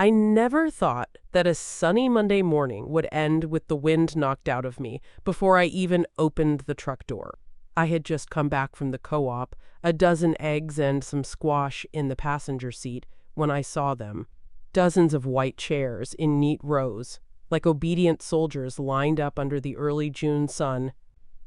I never thought that a sunny Monday morning would end with the wind knocked out of me before I even opened the truck door. I had just come back from the co-op, a dozen eggs and some squash in the passenger seat, when I saw them. Dozens of white chairs in neat rows, like obedient soldiers lined up under the early June sun.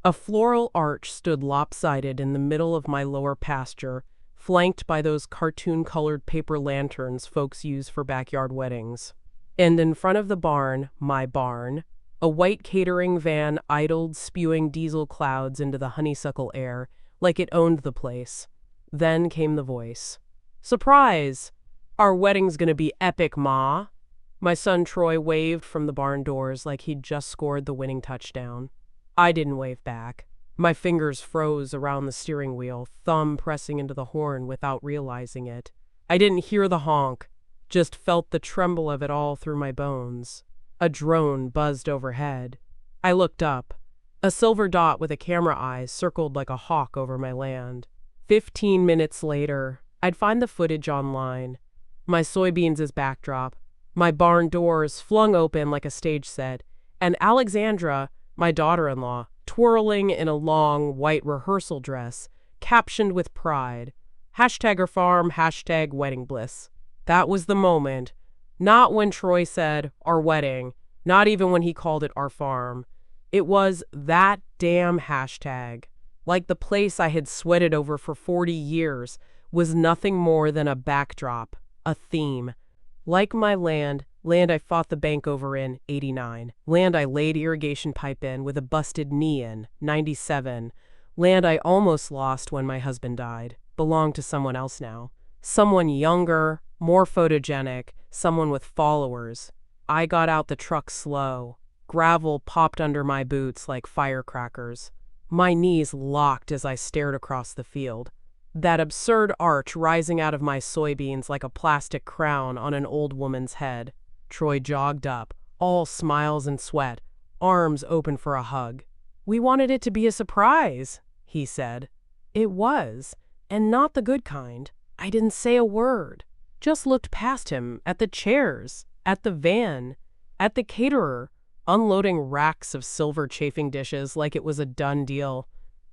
A floral arch stood lopsided in the middle of my lower pasture, flanked by those cartoon-colored paper lanterns folks use for backyard weddings. And in front of the barn, my barn, a white catering van idled, spewing diesel clouds into the honeysuckle air, like it owned the place. Then came the voice. "Surprise! Our wedding's gonna be epic, Ma!" My son Troy waved from the barn doors like he'd just scored the winning touchdown. I didn't wave back. My fingers froze around the steering wheel, thumb pressing into the horn without realizing it. I didn't hear the honk, just felt the tremble of it all through my bones. A drone buzzed overhead. I looked up. A silver dot with a camera eye circled like a hawk over my land. 15 minutes later, I'd find the footage online. My soybeans as backdrop, my barn doors flung open like a stage set, and Alexandra, my daughter-in-law, twirling in a long, white rehearsal dress, captioned with pride, #our farm, #wedding bliss. That was the moment. Not when Troy said, "our wedding," not even when he called it our farm. It was that damn hashtag. Like the place I had sweated over for 40 years was nothing more than a backdrop, a theme. Like my land I fought the bank over in, 89. Land I laid irrigation pipe in with a busted knee in, 97. Land I almost lost when my husband died. Belonged to someone else now. Someone younger, more photogenic, someone with followers. I got out the truck slow. Gravel popped under my boots like firecrackers. My knees locked as I stared across the field. That absurd arch rising out of my soybeans like a plastic crown on an old woman's head. Troy jogged up, all smiles and sweat, arms open for a hug. "We wanted it to be a surprise," he said. It was, and not the good kind. I didn't say a word, just looked past him at the chairs, at the van, at the caterer, unloading racks of silver chafing dishes like it was a done deal.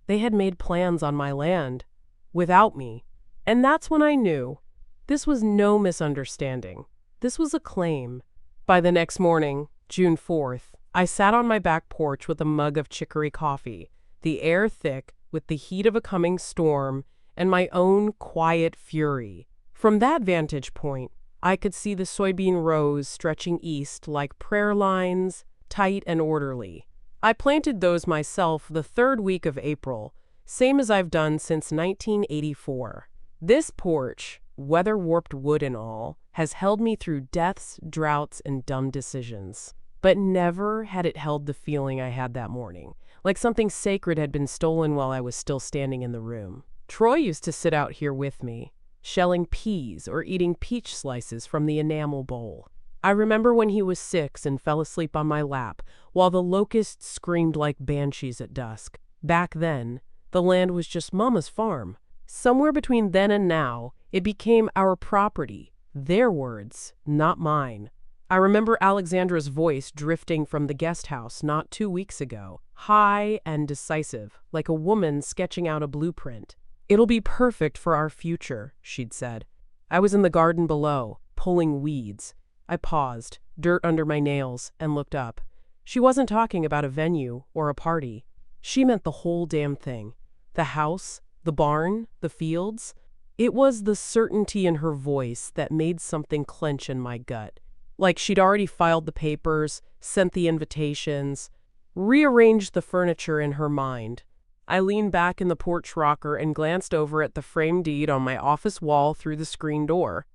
They had made plans on my land, without me. And that's when I knew. This was no misunderstanding. This was a claim. By the next morning, June 4th, I sat on my back porch with a mug of chicory coffee, the air thick with the heat of a coming storm and my own quiet fury. From that vantage point, I could see the soybean rows stretching east like prayer lines, tight and orderly. I planted those myself the third week of April, same as I've done since 1984. This porch, weather-warped wood and all, has held me through deaths, droughts, and dumb decisions. But never had it held the feeling I had that morning, like something sacred had been stolen while I was still standing in the room. Troy used to sit out here with me, shelling peas or eating peach slices from the enamel bowl. I remember when he was 6 and fell asleep on my lap while the locusts screamed like banshees at dusk. Back then, the land was just Mama's farm. Somewhere between then and now, it became our property, their words, not mine. I remember Alexandra's voice drifting from the guest house not 2 weeks ago, high and decisive, like a woman sketching out a blueprint. "It'll be perfect for our future," she'd said. I was in the garden below, pulling weeds. I paused, dirt under my nails, and looked up. She wasn't talking about a venue or a party. She meant the whole damn thing. The house, the barn, the fields. It was the certainty in her voice that made something clench in my gut. Like she'd already filed the papers, sent the invitations, rearranged the furniture in her mind. I leaned back in the porch rocker and glanced over at the framed deed on my office wall through the screen door.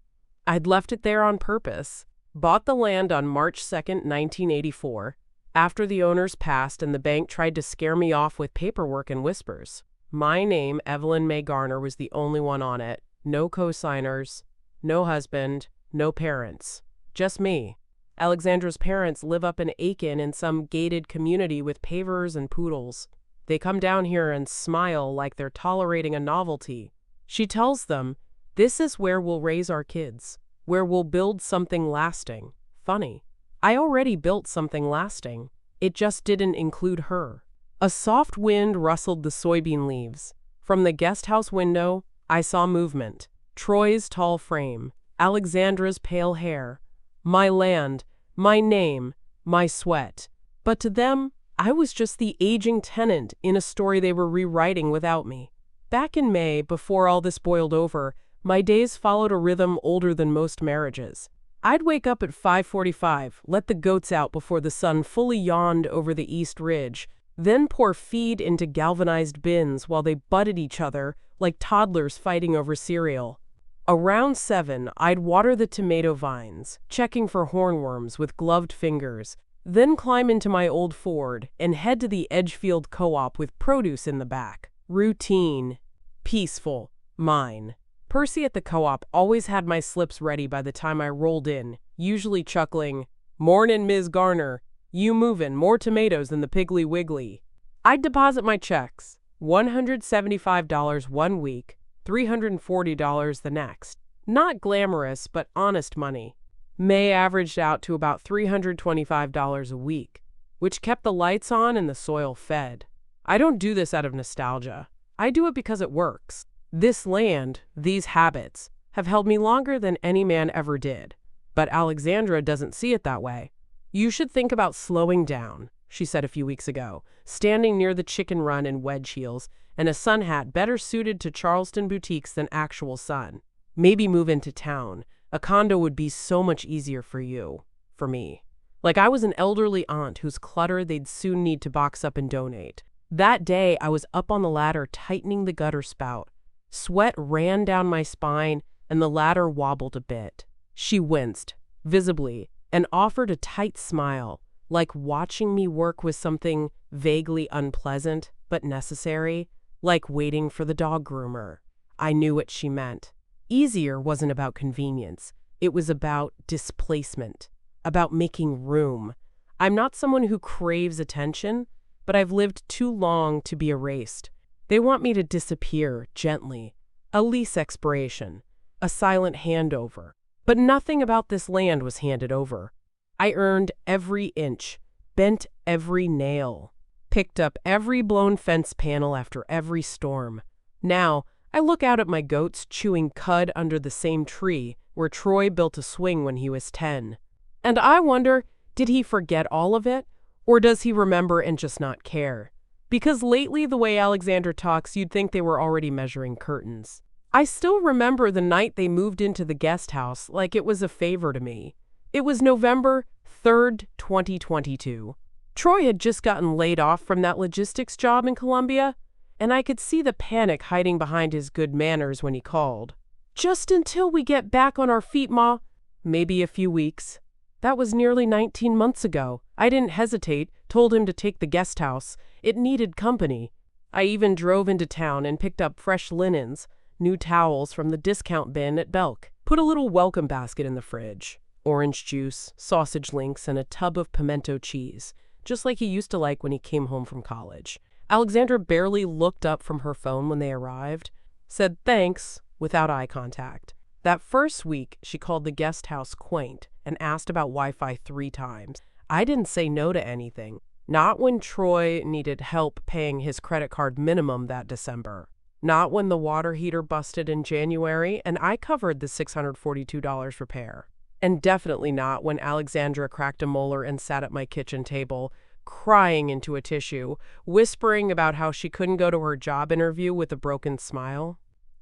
I'd left it there on purpose. Bought the land on March 2nd, 1984, after the owners passed and the bank tried to scare me off with paperwork and whispers. My name, Evelyn May Garner, was the only one on it. No co-signers, no husband, no parents. Just me. Alexandra's parents live up in Aiken in some gated community with pavers and poodles. They come down here and smile like they're tolerating a novelty. She tells them, "This is where we'll raise our kids." where we'll build something lasting. Funny. I already built something lasting. It just didn't include her. A soft wind rustled the soybean leaves. From the guest house window, I saw movement. Troy's tall frame, Alexandra's pale hair, my land, my name, my sweat. But to them, I was just the aging tenant in a story they were rewriting without me. Back in May, before all this boiled over, my days followed a rhythm older than most marriages. I'd wake up at 5:45, let the goats out before the sun fully yawned over the east ridge, then pour feed into galvanized bins while they butted each other like toddlers fighting over cereal. Around 7, I'd water the tomato vines, checking for hornworms with gloved fingers, then climb into my old Ford and head to the Edgefield Co-op with produce in the back. Routine. Peaceful. Mine. Percy at the co-op always had my slips ready by the time I rolled in, usually chuckling, "Mornin', Ms. Garner. You movin' more tomatoes than the Piggly Wiggly." I'd deposit my checks, $175 one week, $340 the next. Not glamorous, but honest money. May averaged out to about $325 a week, which kept the lights on and the soil fed. I don't do this out of nostalgia. I do it because it works. This land, these habits, have held me longer than any man ever did. But Alexandra doesn't see it that way. "You should think about slowing down," she said a few weeks ago, standing near the chicken run in wedge heels and a sun hat better suited to Charleston boutiques than actual sun. "Maybe move into town. A condo would be so much easier for you, for me." Like I was an elderly aunt whose clutter they'd soon need to box up and donate. That day, I was up on the ladder tightening the gutter spout. Sweat ran down my spine, and the ladder wobbled a bit. She winced, visibly, and offered a tight smile, like watching me work was something vaguely unpleasant but necessary, like waiting for the dog groomer. I knew what she meant. Easier wasn't about convenience. It was about displacement, about making room. I'm not someone who craves attention, but I've lived too long to be erased. They want me to disappear gently, a lease expiration, a silent handover. But nothing about this land was handed over. I earned every inch, bent every nail, picked up every blown fence panel after every storm. Now, I look out at my goats chewing cud under the same tree where Troy built a swing when he was 10. And I wonder, did he forget all of it? Or does he remember and just not care? Because lately, the way Alexandra talks, you'd think they were already measuring curtains. I still remember the night they moved into the guest house like it was a favor to me. It was November 3rd, 2022. Troy had just gotten laid off from that logistics job in Columbia, and I could see the panic hiding behind his good manners when he called. "Just until we get back on our feet, Ma." Maybe a few weeks. That was nearly 19 months ago. I didn't hesitate, told him to take the guest house. It needed company. I even drove into town and picked up fresh linens, new towels from the discount bin at Belk. Put a little welcome basket in the fridge. Orange juice, sausage links, and a tub of pimento cheese, just like he used to like when he came home from college. Alexandra barely looked up from her phone when they arrived, said thanks without eye contact. That first week, she called the guest house quaint and asked about Wi-Fi 3 times. I didn't say no to anything. Not when Troy needed help paying his credit card minimum that December. Not when the water heater busted in January and I covered the $642 repair. And definitely not when Alexandra cracked a molar and sat at my kitchen table, crying into a tissue, whispering about how she couldn't go to her job interview with a broken smile.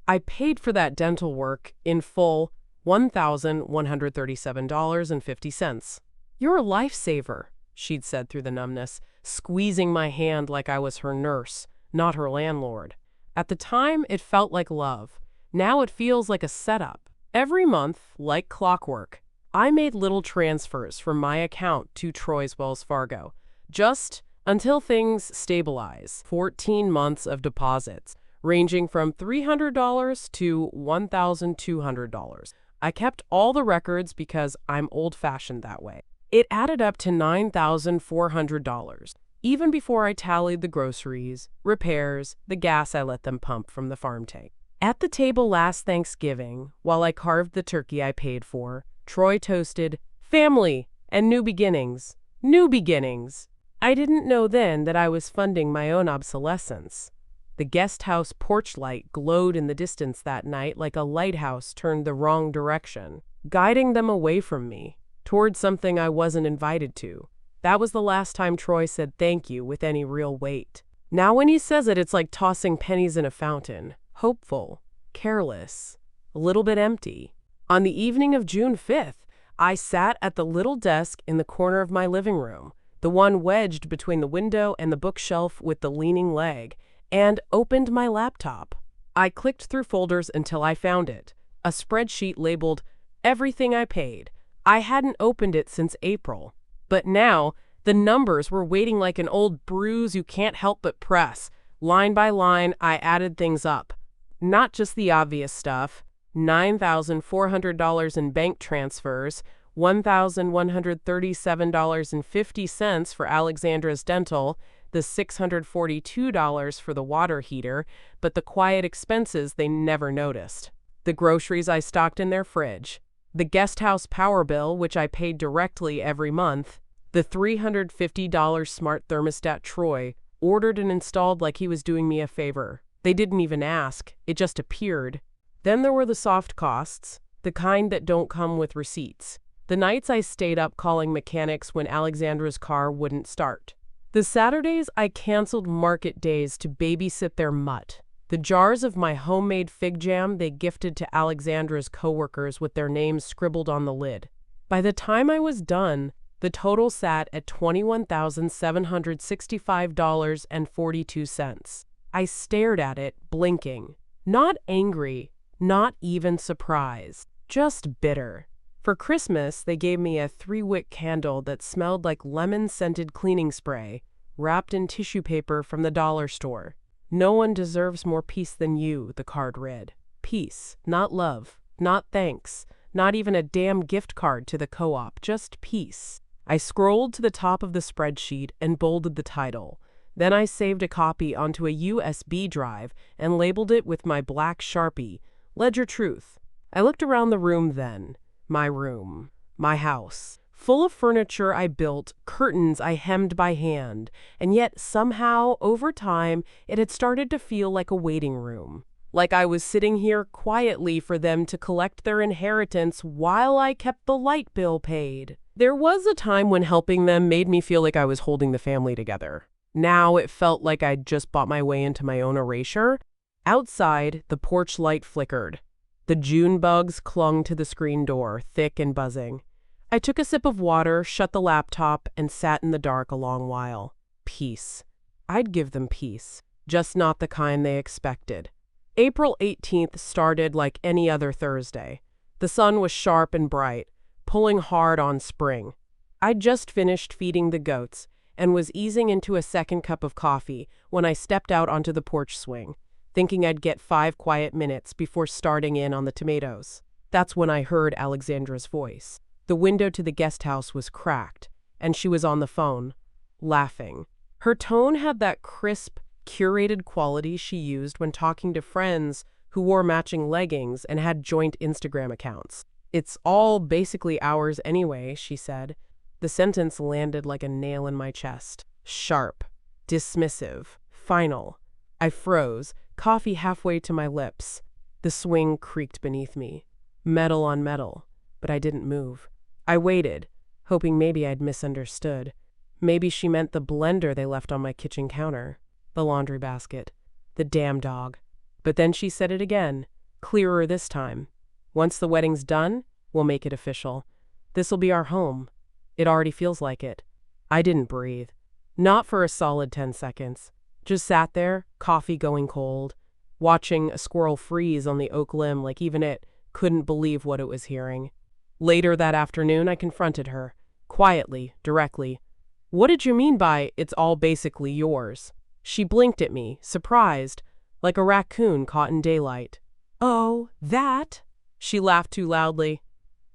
I paid for that dental work in full, $1,137.50. "You're a lifesaver," she'd said through the numbness, squeezing my hand like I was her nurse, not her landlord. At the time, it felt like love. Now it feels like a setup. Every month, like clockwork, I made little transfers from my account to Troy's Wells Fargo, just until things stabilize. 14 months of deposits, ranging from $300 to $1,200. I kept all the records because I'm old-fashioned that way. It added up to $9,400, even before I tallied the groceries, repairs, the gas I let them pump from the farm tank. At the table last Thanksgiving, while I carved the turkey I paid for, Troy toasted, "Family and new beginnings. New beginnings." I didn't know then that I was funding my own obsolescence. The guest house porch light glowed in the distance that night like a lighthouse turned the wrong direction, guiding them away from me, toward something I wasn't invited to. That was the last time Troy said thank you with any real weight. Now when he says it, it's like tossing pennies in a fountain. Hopeful, careless, a little bit empty. On the evening of June 5th, I sat at the little desk in the corner of my living room, the one wedged between the window and the bookshelf with the leaning leg, and opened my laptop. I clicked through folders until I found it, a spreadsheet labeled "Everything I Paid." I hadn't opened it since April. But now, the numbers were waiting like an old bruise you can't help but press. Line by line, I added things up. Not just the obvious stuff. $9,400 in bank transfers, $1,137.50 for Alexandra's dental, the $642 for the water heater, but the quiet expenses they never noticed. The groceries I stocked in their fridge, the guest house power bill, which I paid directly every month, the $350 smart thermostat Troy ordered and installed like he was doing me a favor. They didn't even ask, it just appeared. Then there were the soft costs, the kind that don't come with receipts. The nights I stayed up calling mechanics when Alexandra's car wouldn't start. The Saturdays I canceled market days to babysit their mutt. The jars of my homemade fig jam they gifted to Alexandra's coworkers with their names scribbled on the lid. By the time I was done, the total sat at $21,765.42. I stared at it, blinking. Not angry, not even surprised, just bitter. For Christmas, they gave me a 3-wick candle that smelled like lemon-scented cleaning spray, wrapped in tissue paper from the dollar store. "No one deserves more peace than you," the card read. Peace, not love, not thanks, not even a damn gift card to the co-op, just peace. I scrolled to the top of the spreadsheet and bolded the title. Then I saved a copy onto a USB drive and labeled it with my black Sharpie, Ledger Truth. I looked around the room then. My room. My house. Full of furniture I built, curtains I hemmed by hand, and yet somehow, over time, it had started to feel like a waiting room. Like I was sitting here quietly for them to collect their inheritance while I kept the light bill paid. There was a time when helping them made me feel like I was holding the family together. Now it felt like I'd just bought my way into my own erasure. Outside, the porch light flickered. The June bugs clung to the screen door, thick and buzzing. I took a sip of water, shut the laptop, and sat in the dark a long while. Peace. I'd give them peace, just not the kind they expected. April 18th started like any other Thursday. The sun was sharp and bright, pulling hard on spring. I'd just finished feeding the goats and was easing into a second cup of coffee when I stepped out onto the porch swing, thinking I'd get 5 quiet minutes before starting in on the tomatoes. That's when I heard Alexandra's voice. The window to the guest house was cracked, and she was on the phone, laughing. Her tone had that crisp, curated quality she used when talking to friends who wore matching leggings and had joint Instagram accounts. "It's all basically ours anyway," she said. The sentence landed like a nail in my chest. Sharp, dismissive, final. I froze, coffee halfway to my lips. The swing creaked beneath me. Metal on metal, but I didn't move. I waited, hoping maybe I'd misunderstood. Maybe she meant the blender they left on my kitchen counter, the laundry basket, the damn dog. But then she said it again, clearer this time. "Once the wedding's done, we'll make it official. This'll be our home. It already feels like it." I didn't breathe. Not for a solid 10 seconds. Just sat there, coffee going cold, watching a squirrel freeze on the oak limb like even it couldn't believe what it was hearing. Later that afternoon, I confronted her, quietly, directly. "What did you mean by, 'it's all basically yours'?" She blinked at me, surprised, like a raccoon caught in daylight. "Oh, that?" She laughed too loudly.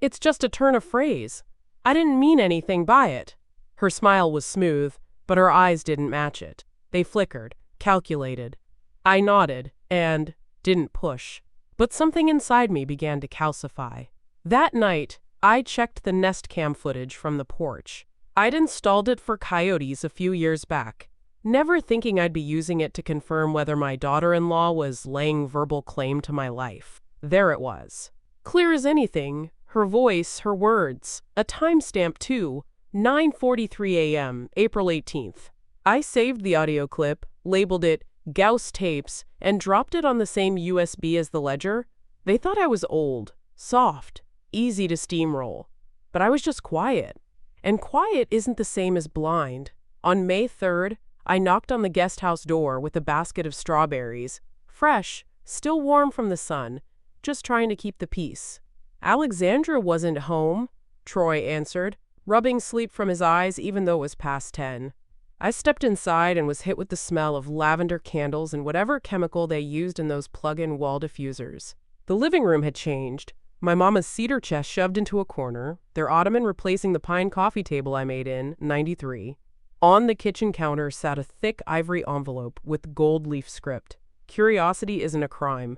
"It's just a turn of phrase. I didn't mean anything by it." Her smile was smooth, but her eyes didn't match it. They flickered, calculated. I nodded, and, didn't push. But something inside me began to calcify. That night, I checked the Nest Cam footage from the porch. I'd installed it for coyotes a few years back, never thinking I'd be using it to confirm whether my daughter-in-law was laying verbal claim to my life. There it was. Clear as anything, her voice, her words, a timestamp too, 9:43 a.m., April 18th. I saved the audio clip, labeled it Gauss tapes, and dropped it on the same USB as the ledger. They thought I was old, soft, easy to steamroll. But I was just quiet. And quiet isn't the same as blind. On May 3rd, I knocked on the guest house door with a basket of strawberries, fresh, still warm from the sun, just trying to keep the peace. Alexandra wasn't home, Troy answered, rubbing sleep from his eyes even though it was past 10. I stepped inside and was hit with the smell of lavender candles and whatever chemical they used in those plug-in wall diffusers. The living room had changed. My mama's cedar chest shoved into a corner, their ottoman replacing the pine coffee table I made in '93. On the kitchen counter sat a thick ivory envelope with gold leaf script. Curiosity isn't a crime.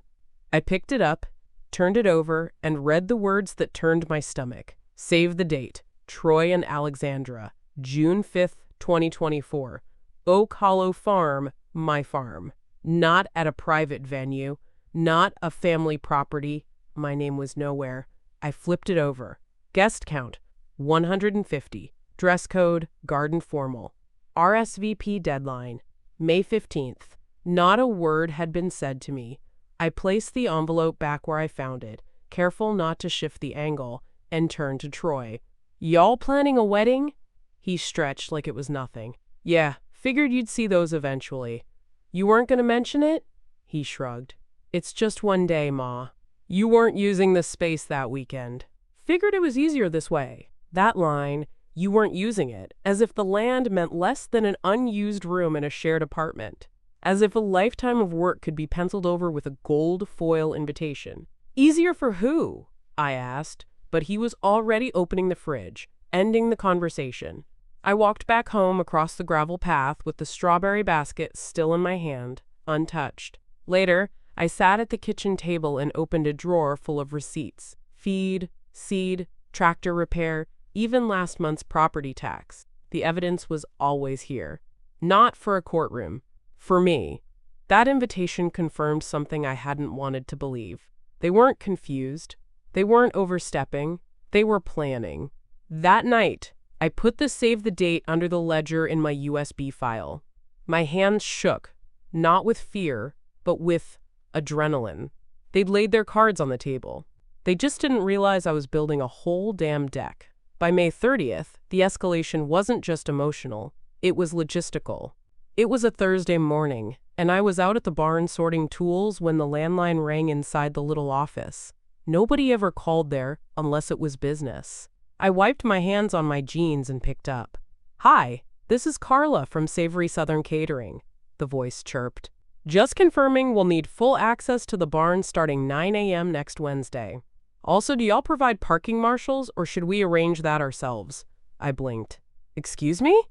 I picked it up, turned it over, and read the words that turned my stomach. Save the date. Troy and Alexandra. June 5th, 2024. Oak Hollow Farm, my farm. Not at a private venue. Not a family property. My name was nowhere. I flipped it over. Guest count, 150. Dress code, garden formal. RSVP deadline, May 15th. Not a word had been said to me. I placed the envelope back where I found it, careful not to shift the angle, and turned to Troy. Y'all planning a wedding? He stretched like it was nothing. Yeah, figured you'd see those eventually. You weren't going to mention it? He shrugged. It's just one day, Ma. You weren't using the space that weekend. Figured it was easier this way. That line, you weren't using it, as if the land meant less than an unused room in a shared apartment. As if a lifetime of work could be penciled over with a gold foil invitation. Easier for who? I asked, but he was already opening the fridge, ending the conversation. I walked back home across the gravel path with the strawberry basket still in my hand, untouched. Later, I sat at the kitchen table and opened a drawer full of receipts. Feed, seed, tractor repair, even last month's property tax. The evidence was always here. Not for a courtroom. For me. That invitation confirmed something I hadn't wanted to believe. They weren't confused. They weren't overstepping. They were planning. That night, I put the save the date under the ledger in my USB file. My hands shook, not with fear, but with adrenaline. They'd laid their cards on the table. They just didn't realize I was building a whole damn deck. By May 30th, the escalation wasn't just emotional, it was logistical. It was a Thursday morning, and I was out at the barn sorting tools when the landline rang inside the little office. Nobody ever called there unless it was business. I wiped my hands on my jeans and picked up. Hi, this is Carla from Savory Southern Catering, the voice chirped. Just confirming we'll need full access to the barn starting 9 a.m. next Wednesday. Also, do y'all provide parking marshals, or should we arrange that ourselves? I blinked. Excuse me?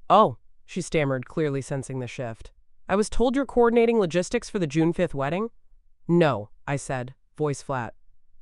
Oh, she stammered, clearly sensing the shift. I was told you're coordinating logistics for the June 5th wedding? No, I said, voice flat.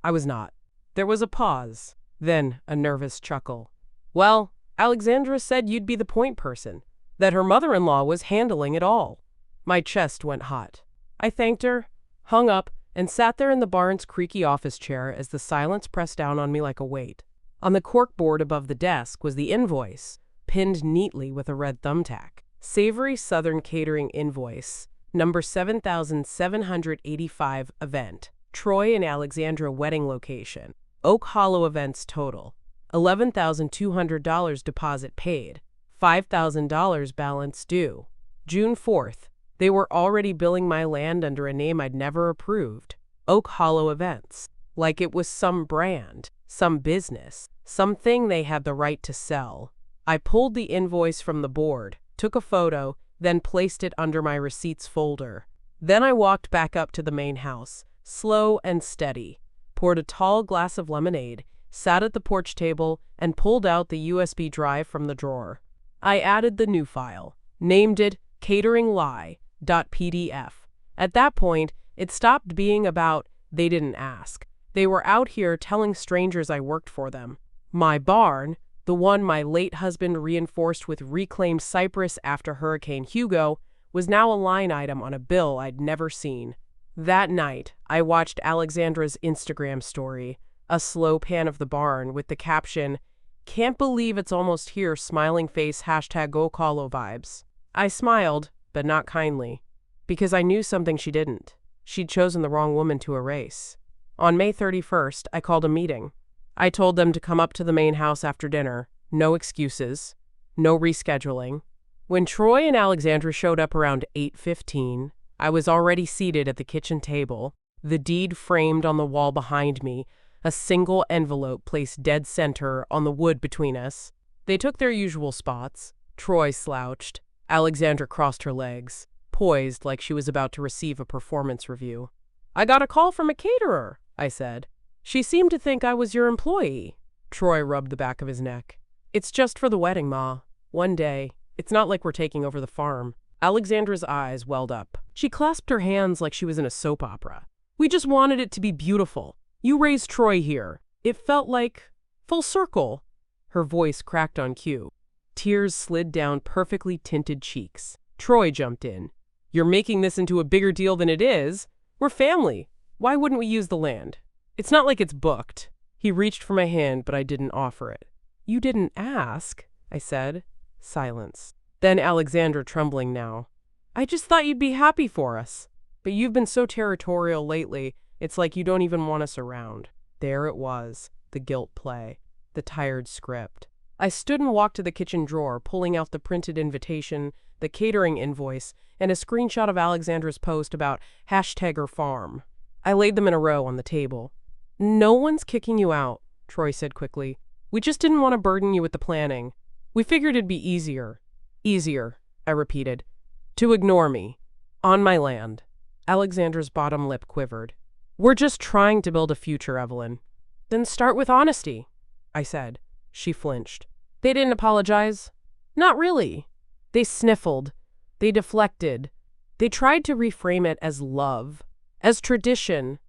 I was not. There was a pause, then a nervous chuckle. Well, Alexandra said you'd be the point person, that her mother-in-law was handling it all. My chest went hot. I thanked her, hung up, and sat there in the barn's creaky office chair as the silence pressed down on me like a weight. On the corkboard above the desk was the invoice, pinned neatly with a red thumbtack. Savory Southern Catering invoice, number 7785 event. Troy and Alexandra wedding location. Oak Hollow events total. $11,200 deposit paid. $5,000 balance due. June 4th. They were already billing my land under a name I'd never approved. Oak Hollow Events. Like it was some brand, some business, something they had the right to sell. I pulled the invoice from the board, took a photo, then placed it under my receipts folder. Then I walked back up to the main house, slow and steady, poured a tall glass of lemonade, sat at the porch table, and pulled out the USB drive from the drawer. I added the new file, named it Catering Lie. .pdf. At that point, It stopped being about they didn't ask. They were out here telling strangers I worked for them. My barn, the one my late husband reinforced with reclaimed cypress after Hurricane Hugo, was now a line item on a bill I'd never seen. That night, I watched Alexandra's Instagram story, a slow pan of the barn with the caption, "Can't believe it's almost here, smiling face, #GoColo vibes." I smiled, but not kindly, because I knew something she didn't. She'd chosen the wrong woman to erase. On May 31st, I called a meeting. I told them to come up to the main house after dinner. No excuses. No rescheduling. When Troy and Alexandra showed up around 8:15, I was already seated at the kitchen table, the deed framed on the wall behind me, a single envelope placed dead center on the wood between us. They took their usual spots. Troy slouched. Alexandra crossed her legs, poised like she was about to receive a performance review. "I got a call from a caterer," I said. "She seemed to think I was your employee." Troy rubbed the back of his neck. "It's just for the wedding, Ma. One day. It's not like we're taking over the farm." Alexandra's eyes welled up. She clasped her hands like she was in a soap opera. "We just wanted it to be beautiful. You raised Troy here. It felt like full circle." Her voice cracked on cue. Tears slid down perfectly tinted cheeks. Troy jumped in. "You're making this into a bigger deal than it is. We're family. Why wouldn't we use the land? It's not like it's booked." He reached for my hand, but I didn't offer it. "You didn't ask," I said. Silence. Then Alexandra, trembling now. "I just thought you'd be happy for us. But you've been so territorial lately, it's like you don't even want us around." There it was, the guilt play, the tired script. I stood and walked to the kitchen drawer, pulling out the printed invitation, the catering invoice, and a screenshot of Alexandra's post about #her farm. I laid them in a row on the table. "No one's kicking you out," Troy said quickly. "We just didn't want to burden you with the planning. We figured it'd be easier." "Easier," I repeated, "to ignore me. On my land." Alexandra's bottom lip quivered. "We're just trying to build a future, Evelyn." "Then start with honesty," I said. She flinched. "They didn't apologize?" "Not really." They sniffled. They deflected. They tried to reframe it as love, as tradition,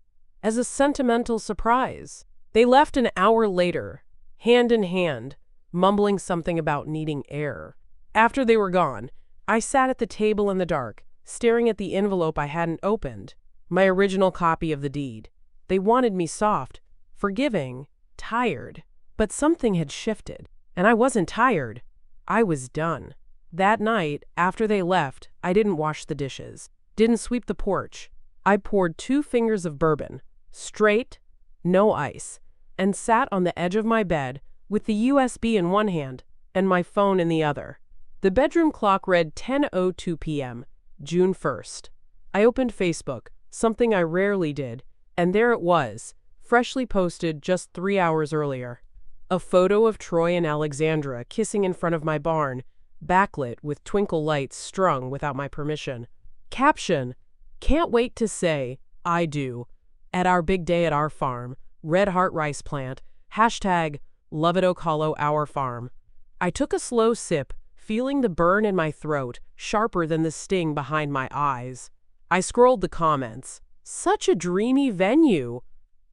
as a sentimental surprise. They left an hour later, hand in hand, mumbling something about needing air. After they were gone, I sat at the table in the dark, staring at the envelope I hadn't opened, my original copy of the deed. They wanted me soft, forgiving, tired. But something had shifted, and I wasn't tired. I was done. That night, after they left, I didn't wash the dishes, didn't sweep the porch. I poured 2 fingers of bourbon, straight, no ice, and sat on the edge of my bed with the USB in one hand and my phone in the other. The bedroom clock read 10:02 p.m., June 1st. I opened Facebook, something I rarely did, and there it was, freshly posted just 3 hours earlier. A photo of Troy and Alexandra kissing in front of my barn, backlit with twinkle lights strung without my permission. Caption: "Can't wait to say, I do, at our big day at our farm, red heart rice plant, #LoveItOcolo our farm." I took a slow sip, feeling the burn in my throat, sharper than the sting behind my eyes. I scrolled the comments. "Such a dreamy venue.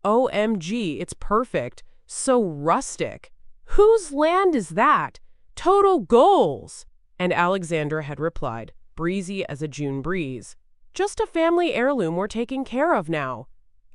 OMG, it's perfect. So rustic. Whose land is that? Total goals." And Alexandra had replied, breezy as a June breeze. "Just a family heirloom we're taking care of now."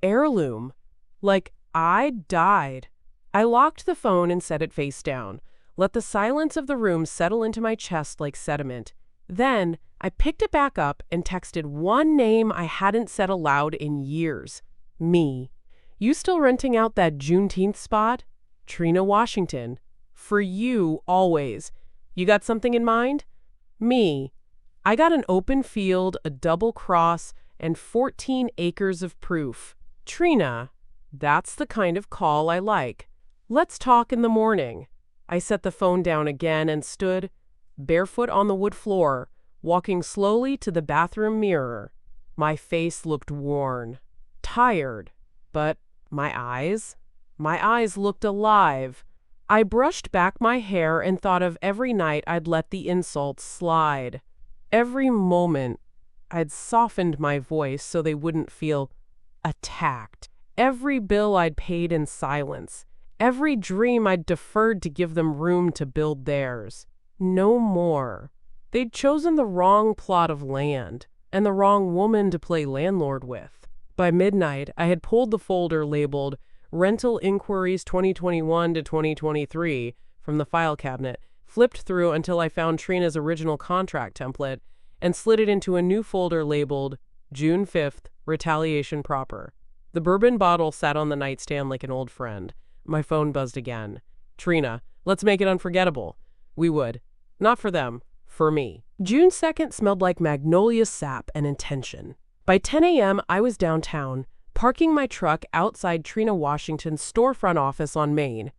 Heirloom. Like I died. I locked the phone and set it face down. Let the silence of the room settle into my chest like sediment. Then I picked it back up and texted one name I hadn't said aloud in years. Me. "You still renting out that Juneteenth spot? Trina Washington. For you, always. You got something in mind?" Me. "I got an open field, a double cross, and 14 acres of proof. Trina. That's the kind of call I like. Let's talk in the morning." I set the phone down again and stood, barefoot on the wood floor, walking slowly to the bathroom mirror. My face looked worn, tired, but my eyes looked alive. I brushed back my hair and thought of every night I'd let the insults slide. Every moment I'd softened my voice so they wouldn't feel attacked. Every bill I'd paid in silence. Every dream I'd deferred to give them room to build theirs. No more. They'd chosen the wrong plot of land and the wrong woman to play landlord with. By midnight, I had pulled the folder labeled Rental Inquiries 2021 to 2023 from the file cabinet, flipped through until I found Trina's original contract template, and slid it into a new folder labeled June 5th, Retaliation Proper. The bourbon bottle sat on the nightstand like an old friend. My phone buzzed again. Trina, let's make it unforgettable. We would. Not for them. For me. June 2nd smelled like magnolia sap and intention. By 10 a.m., I was downtown, parking my truck outside Trina Washington's storefront office on Main.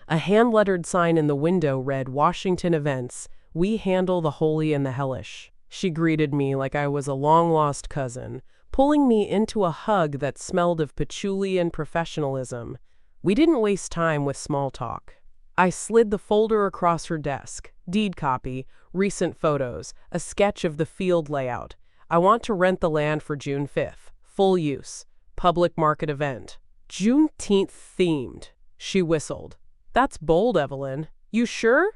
A hand-lettered sign in the window read, Washington Events, we handle the holy and the hellish. She greeted me like I was a long-lost cousin, pulling me into a hug that smelled of patchouli and professionalism. We didn't waste time with small talk. I slid the folder across her desk. Deed copy, recent photos, a sketch of the field layout. I want to rent the land for June 5th. Full use. Public market event. Juneteenth themed. She whistled. That's bold, Evelyn. You sure?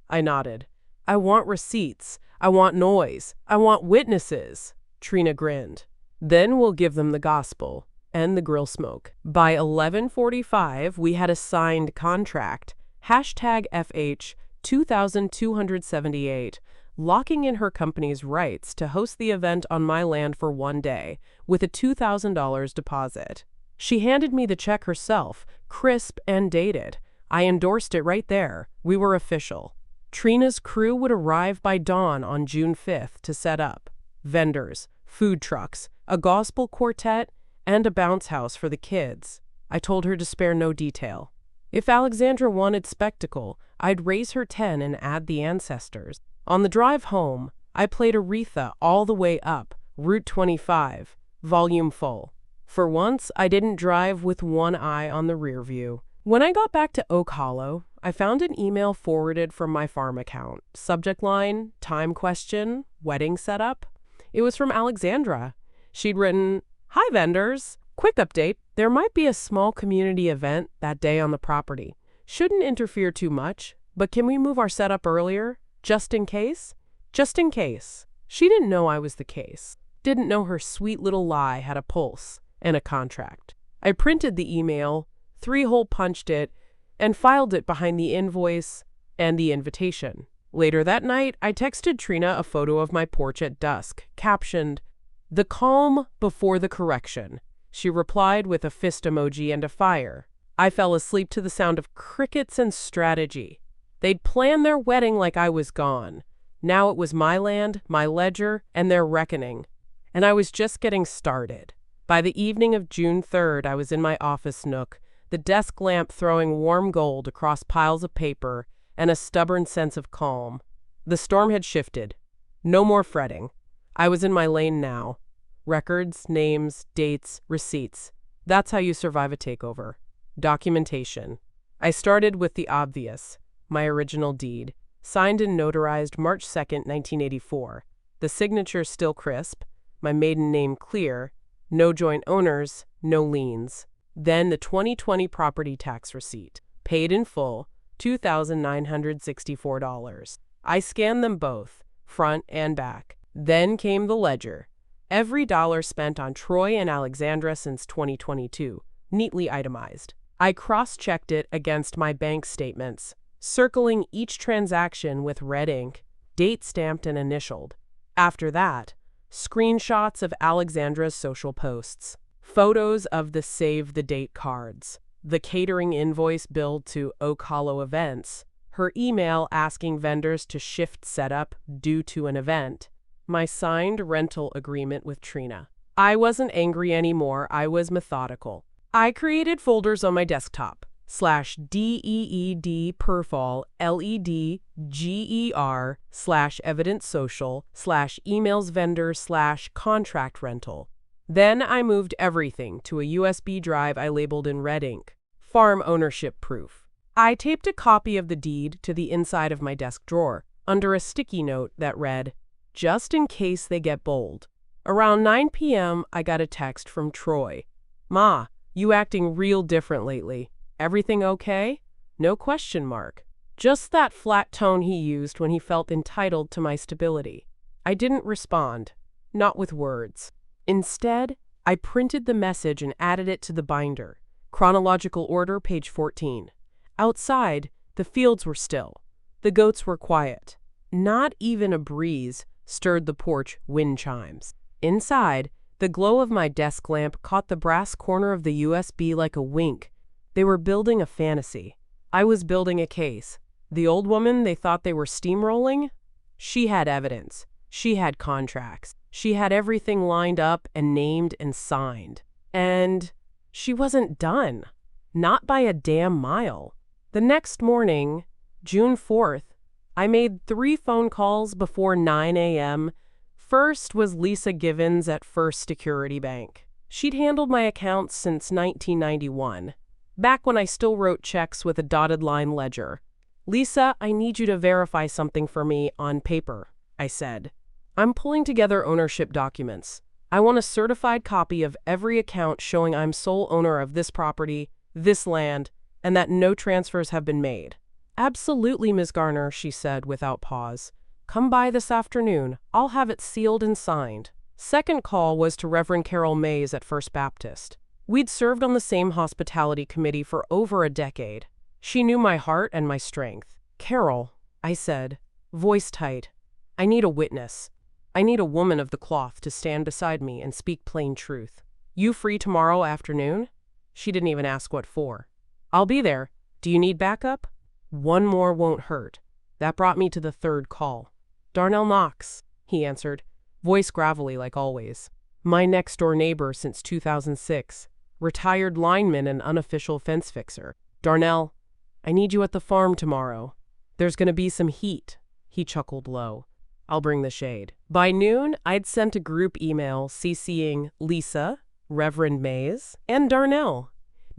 I nodded. I want receipts. I want noise. I want witnesses. Trina grinned. Then we'll give them the gospel and the grill smoke. By 11:45, we had a signed contract. #FH 2278, locking in her company's rights to host the event on my land for one day, with a $2,000 deposit. She handed me the check herself, crisp and dated. I endorsed it right there. We were official. Trina's crew would arrive by dawn on June 5th to set up. Vendors, food trucks, a gospel quartet, and a bounce house for the kids. I told her to spare no detail. If Alexandra wanted spectacle, I'd raise her 10 and add the ancestors. On the drive home, I played Aretha all the way up, Route 25, volume full. For once, I didn't drive with one eye on the rear view. When I got back to Oak Hollow, I found an email forwarded from my farm account. Subject line, time question, wedding setup. It was from Alexandra. She'd written, Hi vendors. Quick update. There might be a small community event that day on the property. Shouldn't interfere too much, but can we move our setup earlier? Just in case? Just in case. She didn't know I was the case. Didn't know her sweet little lie had a pulse and a contract. I printed the email, 3-hole punched it, and filed it behind the invoice and the invitation. Later that night, I texted Trina a photo of my porch at dusk, captioned, The calm before the correction. She replied with a fist emoji and a fire. I fell asleep to the sound of crickets and strategy. They'd planned their wedding like I was gone. Now it was my land, my ledger, and their reckoning. And I was just getting started. By the evening of June 3rd, I was in my office nook, the desk lamp throwing warm gold across piles of paper and a stubborn sense of calm. The storm had shifted. No more fretting. I was in my lane now. Records, names, dates, receipts. That's how you survive a takeover. Documentation. I started with the obvious, my original deed, signed and notarized March 2nd, 1984. The signature still crisp, my maiden name clear, no joint owners, no liens. Then the 2020 property tax receipt, paid in full, $2,964. I scanned them both, front and back. Then came the ledger. Every dollar spent on Troy and Alexandra since 2022, neatly itemized. I cross-checked it against my bank statements, circling each transaction with red ink, date stamped and initialed. After that, screenshots of Alexandra's social posts, photos of the save the date cards, the catering invoice billed to Oak Hollow Events, her email asking vendors to shift setup due to an event, my signed rental agreement with Trina. I wasn't angry anymore, I was methodical. I created folders on my desktop, /DEED perfall LEDGER /evidence social /emails vendor /contract rental. Then I moved everything to a USB drive I labeled in red ink, farm ownership proof. I taped a copy of the deed to the inside of my desk drawer, under a sticky note that read, just in case they get bold. Around 9 p.m., I got a text from Troy. "Ma, you acting real different lately. Everything okay?" No question mark. Just that flat tone he used when he felt entitled to my stability. I didn't respond, not with words. Instead, I printed the message and added it to the binder. Chronological order, page 14. Outside, the fields were still. The goats were quiet. Not even a breeze stirred the porch wind chimes. Inside, the glow of my desk lamp caught the brass corner of the USB like a wink. They were building a fantasy. I was building a case. The old woman they thought they were steamrolling? She had evidence. She had contracts. She had everything lined up and named and signed. And she wasn't done. Not by a damn mile. The next morning, June 4th, I made 3 phone calls before 9 a.m. First was Lisa Givens at First Security Bank. She'd handled my accounts since 1991, back when I still wrote checks with a dotted line ledger. "Lisa, I need you to verify something for me on paper," I said. "I'm pulling together ownership documents. I want a certified copy of every account showing I'm sole owner of this property, this land, and that no transfers have been made." "Absolutely, Ms. Garner," she said without pause. "Come by this afternoon. I'll have it sealed and signed." Second call was to Reverend Carol Mays at First Baptist. We'd served on the same hospitality committee for over a decade. She knew my heart and my strength. "Carol," I said, voice tight, "I need a witness. I need a woman of the cloth to stand beside me and speak plain truth. You free tomorrow afternoon?" She didn't even ask what for. "I'll be there. Do you need backup?" One more won't hurt. That brought me to the third call. "Darnell Knox," he answered, voice gravelly like always. "My next-door neighbor since 2006, retired lineman and unofficial fence fixer. Darnell, I need you at the farm tomorrow. There's going to be some heat." He chuckled low. "I'll bring the shade." By noon, I'd sent a group email CCing Lisa, Reverend Mays, and Darnell.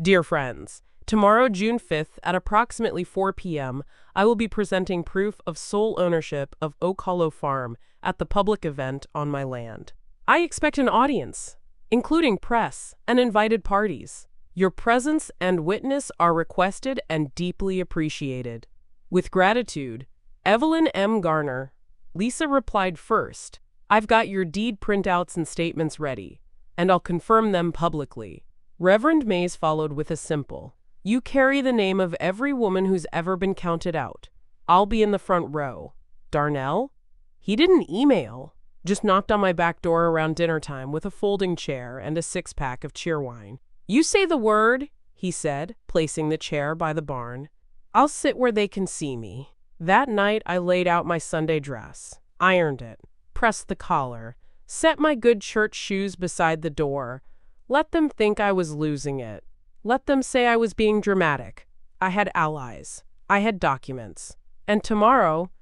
"Dear friends, tomorrow, June 5th, at approximately 4 p.m., I will be presenting proof of sole ownership of Oak Hollow Farm at the public event on my land. I expect an audience, including press and invited parties. Your presence and witness are requested and deeply appreciated. With gratitude, Evelyn M. Garner." Lisa replied first. "I've got your deed printouts and statements ready, and I'll confirm them publicly." Reverend Mays followed with a simple, "You carry the name of every woman who's ever been counted out. I'll be in the front row." Darnell? He didn't email, just knocked on my back door around dinner time with a folding chair and a 6-pack of cheerwine. "You say the word," he said, placing the chair by the barn. "I'll sit where they can see me." That night I laid out my Sunday dress, ironed it, pressed the collar, set my good church shoes beside the door. Let them think I was losing it. Let them say I was being dramatic. I had allies. I had documents. And tomorrow,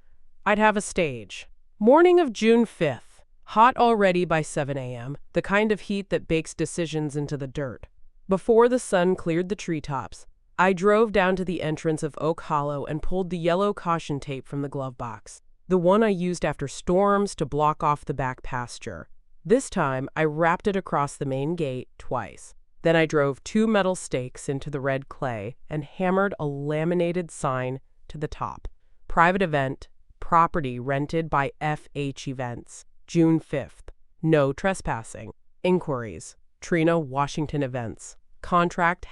I'd have a stage. Morning of June 5th. Hot already by 7 a.m., the kind of heat that bakes decisions into the dirt. Before the sun cleared the treetops, I drove down to the entrance of Oak Hollow and pulled the yellow caution tape from the glove box, the one I used after storms to block off the back pasture. This time, I wrapped it across the main gate twice. Then I drove 2 metal stakes into the red clay and hammered a laminated sign to the top. Private event, property rented by FH Events, June 5th. No trespassing. Inquiries. Trina Washington Events. Contract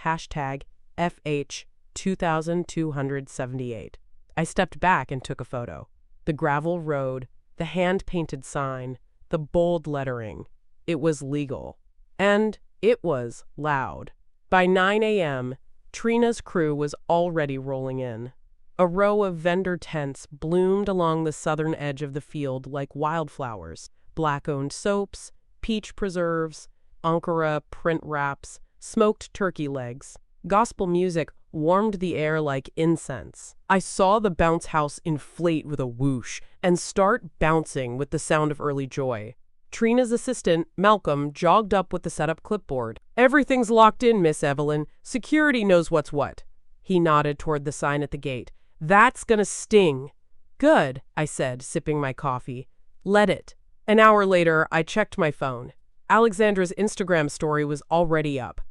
#FH 2278. I stepped back and took a photo. The gravel road, the hand-painted sign, the bold lettering. It was legal. And it was loud. By 9 a.m., Trina's crew was already rolling in. A row of vendor tents bloomed along the southern edge of the field like wildflowers. Black-owned soaps, peach preserves, Ankara print wraps, smoked turkey legs. Gospel music warmed the air like incense. I saw the bounce house inflate with a whoosh and start bouncing with the sound of early joy. Trina's assistant, Malcolm, jogged up with the setup clipboard. "Everything's locked in, Miss Evelyn. Security knows what's what." He nodded toward the sign at the gate. "That's gonna sting." "Good," I said, sipping my coffee. "Let it." An hour later, I checked my phone. Alexandra's Instagram story was already up.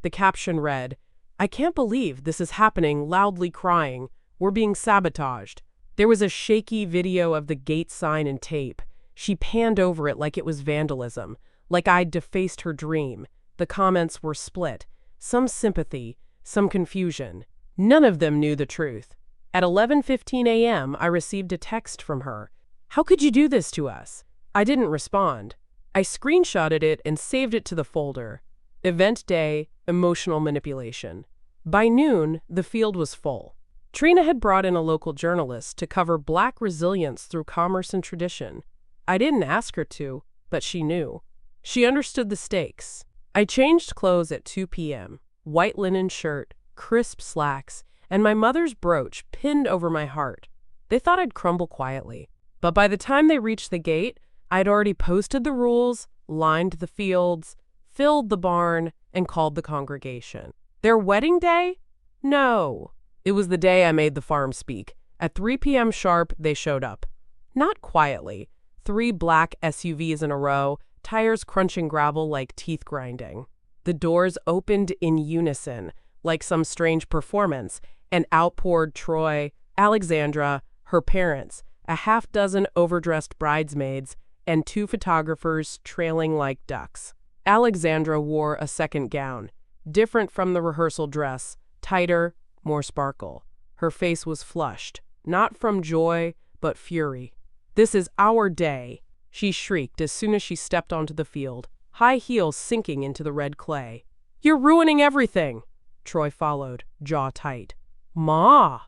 The caption read, "I can't believe this is happening, loudly crying. We're being sabotaged." There was a shaky video of the gate sign and tape. She panned over it like it was vandalism, like I'd defaced her dream. The comments were split. Some sympathy, some confusion. None of them knew the truth. At 11:15 a.m., I received a text from her. "How could you do this to us?" I didn't respond. I screenshotted it and saved it to the folder. Event day, emotional manipulation. By noon, the field was full. Trina had brought in a local journalist to cover Black resilience through commerce and tradition. I didn't ask her to, but she knew. She understood the stakes. I changed clothes at 2 p.m. White linen shirt, crisp slacks, and my mother's brooch pinned over my heart. They thought I'd crumble quietly. But by the time they reached the gate, I'd already posted the rules, lined the fields, filled the barn, and called the congregation. Their wedding day? No. It was the day I made the farm speak. At 3 p.m. sharp, they showed up. Not quietly. 3 black SUVs in a row, tires crunching gravel like teeth grinding. The doors opened in unison, like some strange performance, and out poured Troy, Alexandra, her parents, a half-dozen overdressed bridesmaids, and 2 photographers trailing like ducks. Alexandra wore a second gown, different from the rehearsal dress, tighter, more sparkle. Her face was flushed, not from joy, but fury. "This is our day," she shrieked as soon as she stepped onto the field, high heels sinking into the red clay. "You're ruining everything!" Troy followed, jaw tight. "Ma!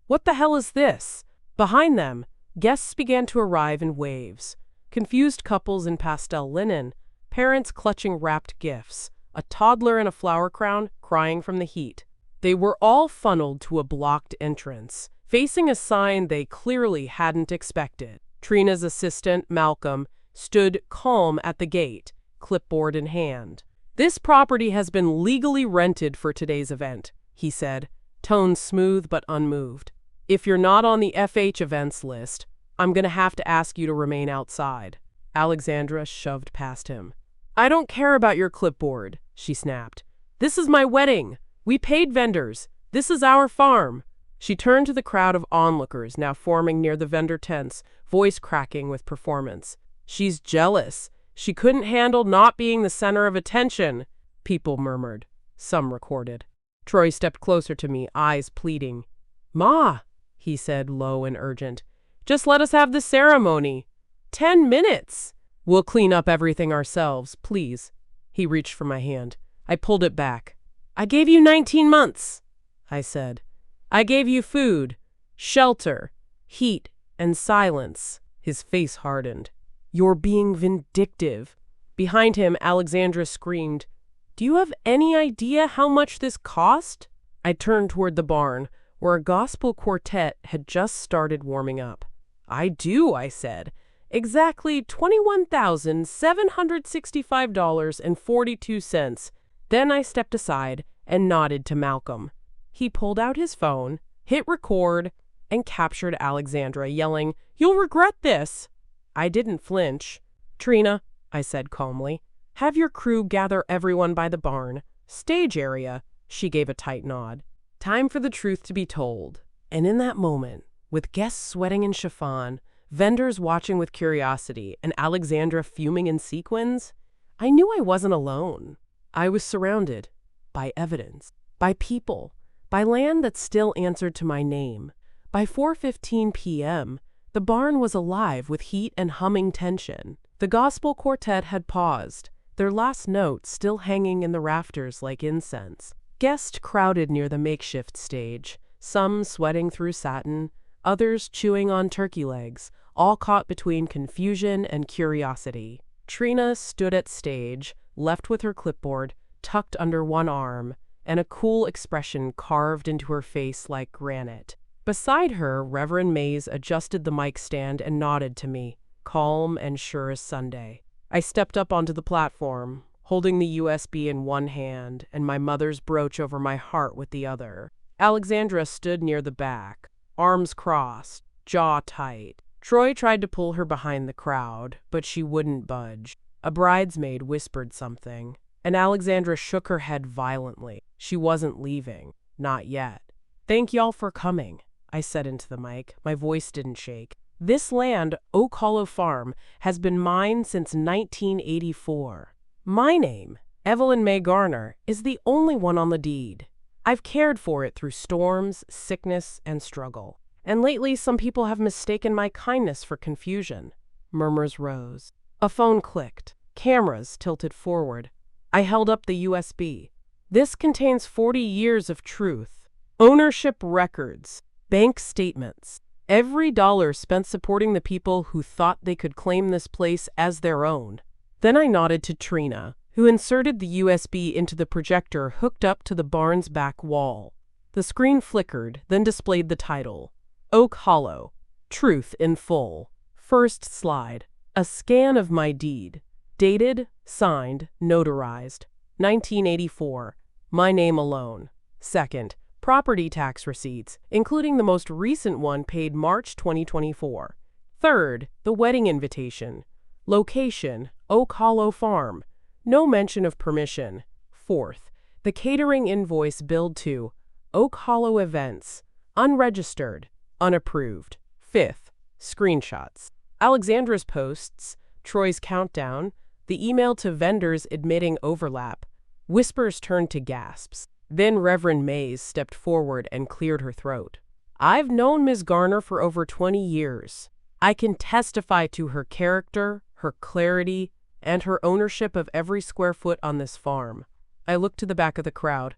What the hell is this?" Behind them, guests began to arrive in waves. Confused couples in pastel linen, parents clutching wrapped gifts, a toddler in a flower crown crying from the heat. They were all funneled to a blocked entrance, facing a sign they clearly hadn't expected. Trina's assistant, Malcolm, stood calm at the gate, clipboard in hand. "This property has been legally rented for today's event," he said, tone smooth but unmoved. "If you're not on the FH events list, I'm going to have to ask you to remain outside." Alexandra shoved past him. "I don't care about your clipboard," she snapped. "This is my wedding. We paid vendors. This is our farm." She turned to the crowd of onlookers now forming near the vendor tents, voice cracking with performance. "She's jealous. She couldn't handle not being the center of attention," people murmured. Some recorded. Troy stepped closer to me, eyes pleading. "Ma," he said, low and urgent, "just let us have the ceremony. 10 minutes. We'll clean up everything ourselves, please." He reached for my hand. I pulled it back. "I gave you 19 months, I said. "I gave you food, shelter, heat, and silence." His face hardened. "You're being vindictive." Behind him, Alexandra screamed, "Do you have any idea how much this cost?" I turned toward the barn, where a gospel quartet had just started warming up. "I do," I said. "Exactly $21,765.42. Then I stepped aside and nodded to Malcolm. He pulled out his phone, hit record, and captured Alexandra, yelling, "You'll regret this." I didn't flinch. "Trina," I said calmly, "have your crew gather everyone by the barn. Stage area." She gave a tight nod. Time for the truth to be told. And in that moment, with guests sweating in chiffon, vendors watching with curiosity, and Alexandra fuming in sequins, I knew I wasn't alone. I was surrounded by evidence, by people, by land that still answered to my name. By 4:15 p.m., the barn was alive with heat and humming tension. The gospel quartet had paused, their last note still hanging in the rafters like incense. Guests crowded near the makeshift stage, some sweating through satin, others chewing on turkey legs, all caught between confusion and curiosity. Trina stood at stage, left with her clipboard, tucked under one arm, and a cool expression carved into her face like granite. Beside her, Reverend Mays adjusted the mic stand and nodded to me, calm and sure as Sunday. I stepped up onto the platform, holding the USB in one hand and my mother's brooch over my heart with the other. Alexandra stood near the back, arms crossed, jaw tight. Troy tried to pull her behind the crowd, but she wouldn't budge. A bridesmaid whispered something, and Alexandra shook her head violently. She wasn't leaving. Not yet. "Thank y'all for coming," I said into the mic. My voice didn't shake. "This land, Oak Hollow Farm, has been mine since 1984. My name, Evelyn May Garner, is the only one on the deed. I've cared for it through storms, sickness, and struggle. And lately some people have mistaken my kindness for confusion." Murmurs rose. A phone clicked. Cameras tilted forward. I held up the USB. "This contains 40 years of truth. Ownership records. Bank statements. Every dollar spent supporting the people who thought they could claim this place as their own." Then I nodded to Trina, who inserted the USB into the projector hooked up to the barn's back wall. The screen flickered, then displayed the title. Oak Hollow. Truth in full. First slide. A scan of my deed. Dated, signed, notarized. 1984. My name alone. Second. Property tax receipts, including the most recent one paid March 2024. Third. The wedding invitation. Location. Oak Hollow Farm. No mention of permission. Fourth. The catering invoice billed to Oak Hollow Events. Unregistered. Unapproved. Fifth. Screenshots. Alexandra's posts, Troy's countdown, the email to vendors admitting overlap. Whispers turned to gasps. Then Reverend Mays stepped forward and cleared her throat. "I've known Ms. Garner for over 20 years. I can testify to her character, her clarity, and her ownership of every square foot on this farm." I looked to the back of the crowd.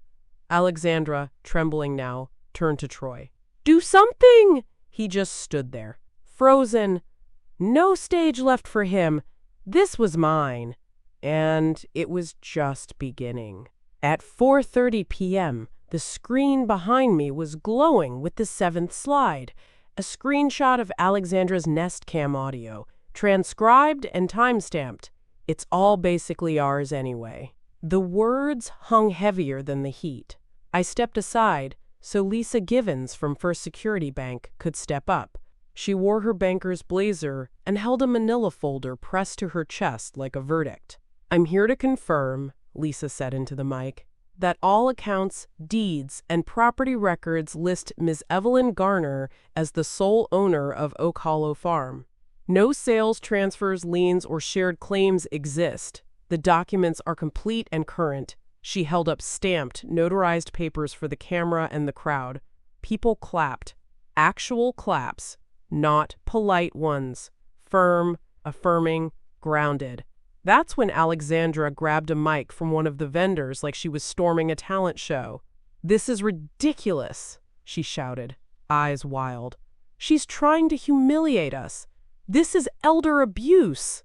Alexandra, trembling now, turned to Troy. "Do something!" He just stood there, frozen. No stage left for him. This was mine. And it was just beginning. At 4:30 p.m., the screen behind me was glowing with the 7th slide, a screenshot of Alexandra's Nest Cam audio, transcribed and time-stamped. It's all basically ours anyway. The words hung heavier than the heat. I stepped aside so Lisa Givens from First Security Bank could step up. She wore her banker's blazer and held a manila folder pressed to her chest like a verdict. "I'm here to confirm," Lisa said into the mic, "that all accounts, deeds, and property records list Ms. Evelyn Garner as the sole owner of Oak Hollow Farm. No sales, transfers, liens, or shared claims exist. The documents are complete and current." She held up stamped, notarized papers for the camera and the crowd. People clapped. Actual claps, not polite ones. Firm, affirming, grounded. That's when Alexandra grabbed a mic from one of the vendors like she was storming a talent show. "This is ridiculous," she shouted, eyes wild. "She's trying to humiliate us. This is elder abuse."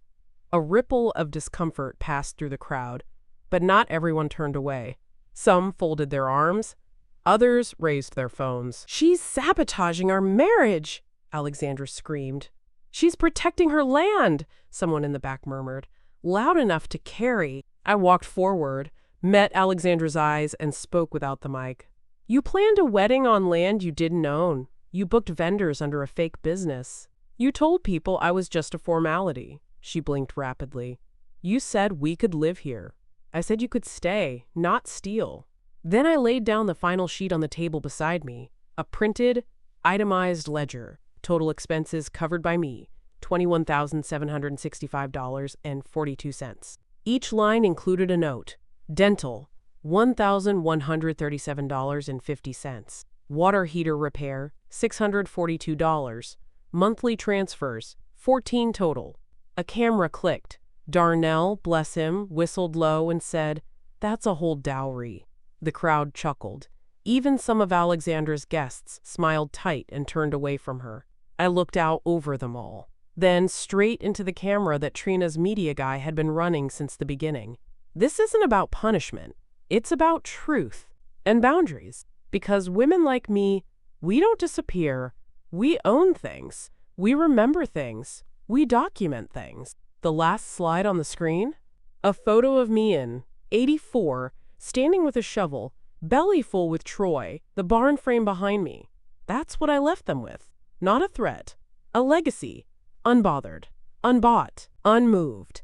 A ripple of discomfort passed through the crowd, but not everyone turned away. Some folded their arms. Others raised their phones. "She's sabotaging our marriage," Alexandra screamed. "She's protecting her land," someone in the back murmured, loud enough to carry. I walked forward, met Alexandra's eyes, and spoke without the mic. "You planned a wedding on land you didn't own. You booked vendors under a fake business. You told people I was just a formality." She blinked rapidly. "You said we could live here. I said you could stay, not steal." Then I laid down the final sheet on the table beside me, a printed, itemized ledger, total expenses covered by me, $21,765.42. Each line included a note. Dental, $1,137.50. Water heater repair, $642. Monthly transfers, 14 total. A camera clicked. Darnell, bless him, whistled low and said, "That's a whole dowry." The crowd chuckled. Even some of Alexandra's guests smiled tight and turned away from her. I looked out over them all. Then straight into the camera that Trina's media guy had been running since the beginning. This isn't about punishment. It's about truth and boundaries. Because women like me, we don't disappear. We own things. We remember things. We document things. The last slide on the screen? A photo of me in 84, standing with a shovel, belly full with Troy, the barn frame behind me. That's what I left them with. Not a threat. A legacy. unbothered, unbought, unmoved.